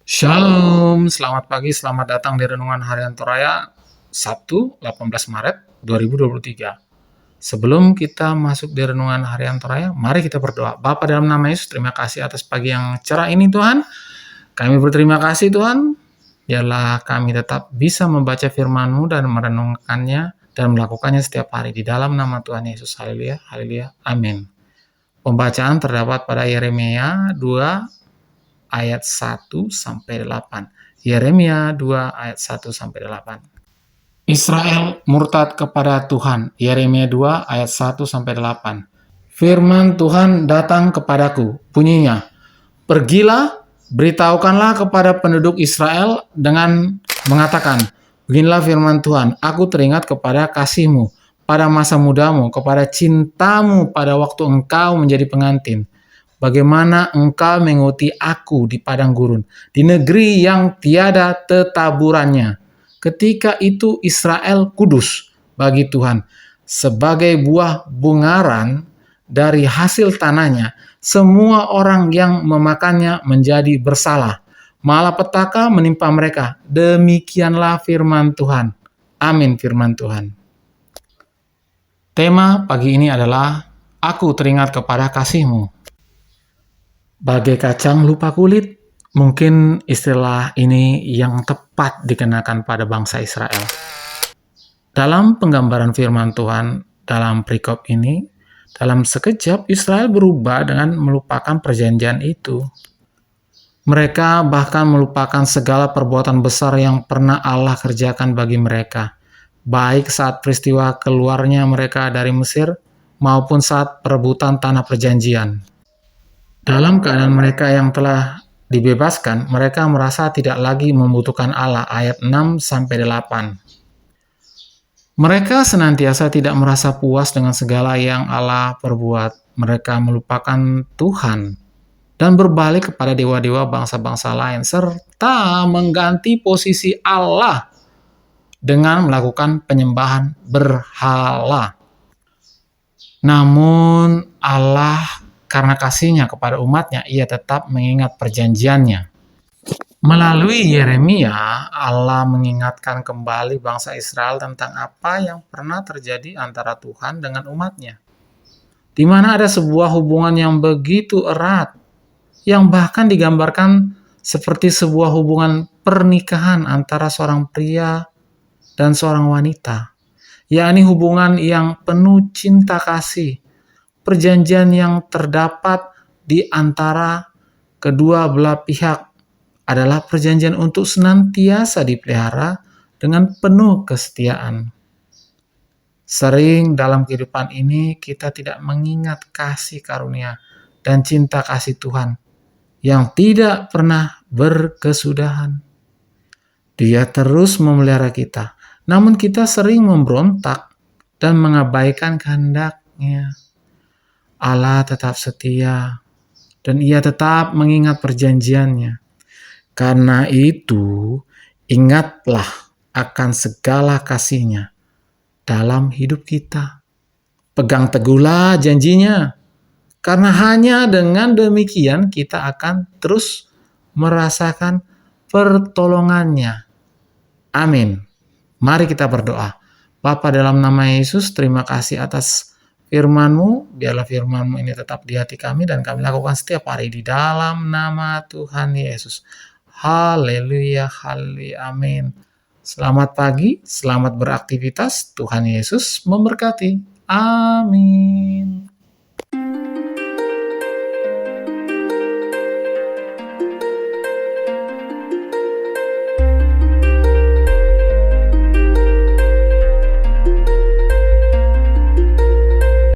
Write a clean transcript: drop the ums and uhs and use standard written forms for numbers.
Shalom, selamat pagi, selamat datang di Renungan Harian Toraya, Sabtu 18 Maret 2023. Sebelum kita masuk di Renungan Harian Toraya, mari kita berdoa. Bapa dalam nama Yesus, terima kasih atas pagi yang cerah ini Tuhan. Kami berterima kasih Tuhan, biarlah kami tetap bisa membaca firman-Mu dan merenungkannya dan melakukannya setiap hari. Di dalam nama Tuhan Yesus, haleluya, haleluya, amin. Pembacaan terdapat pada Yeremia 2 ayat 1 sampai 8. Yeremia 2 ayat 1 sampai 8. Israel murtad kepada Tuhan. Yeremia 2 ayat 1 sampai 8. Firman Tuhan datang kepadaku, bunyinya, "Pergilah, beritahukanlah kepada penduduk Israel dengan mengatakan, beginilah firman Tuhan, aku teringat kepada kasih-Mu pada masa mudamu, kepada cintamu pada waktu engkau menjadi pengantin. Bagaimana engkau mengikuti aku di padang gurun, di negeri yang tiada tetaburannya. Ketika itu Israel kudus bagi Tuhan, sebagai buah bungaran dari hasil tanahnya. Semua orang yang memakannya menjadi bersalah. Malapetaka menimpa mereka. Demikianlah firman Tuhan." Amin firman Tuhan. Tema pagi ini adalah Aku teringat kepada kasih-Mu. Bagai kacang lupa kulit, mungkin istilah ini yang tepat dikenakan pada bangsa Israel. Dalam penggambaran firman Tuhan dalam perikop ini, dalam sekejap Israel berubah dengan melupakan perjanjian itu. Mereka bahkan melupakan segala perbuatan besar yang pernah Allah kerjakan bagi mereka, baik saat peristiwa keluarnya mereka dari Mesir maupun saat perebutan tanah perjanjian. Dalam keadaan mereka yang telah dibebaskan, mereka merasa tidak lagi membutuhkan Allah. Ayat 6-8. Mereka senantiasa tidak merasa puas dengan segala yang Allah perbuat. Mereka melupakan Tuhan dan berbalik kepada dewa-dewa bangsa-bangsa lain, serta mengganti posisi Allah dengan melakukan penyembahan berhala. Namun Allah, karena kasih-Nya kepada umat-Nya, Ia tetap mengingat perjanjiannya. Melalui Yeremia, Allah mengingatkan kembali bangsa Israel tentang apa yang pernah terjadi antara Tuhan dengan umat-Nya, di mana ada sebuah hubungan yang begitu erat, yang bahkan digambarkan seperti sebuah hubungan pernikahan antara seorang pria dan seorang wanita, yakni hubungan yang penuh cinta kasih. Perjanjian yang terdapat di antara kedua belah pihak adalah perjanjian untuk senantiasa dipelihara dengan penuh kesetiaan. Sering dalam kehidupan ini kita tidak mengingat kasih karunia dan cinta kasih Tuhan yang tidak pernah berkesudahan. Dia terus memelihara kita, namun kita sering memberontak dan mengabaikan kehendak-Nya. Allah tetap setia dan Ia tetap mengingat perjanjiannya. Karena itu, ingatlah akan segala kasih-Nya dalam hidup kita. Pegang teguhlah janji-Nya, karena hanya dengan demikian kita akan terus merasakan pertolongan-Nya. Amin. Mari kita berdoa. Bapa dalam nama Yesus, terima kasih atas firman-Mu, biarlah firman-Mu ini tetap di hati kami dan kami lakukan setiap hari di dalam nama Tuhan Yesus. Haleluya, haleluya, amin. Selamat pagi, selamat beraktivitas, Tuhan Yesus memberkati. Amin.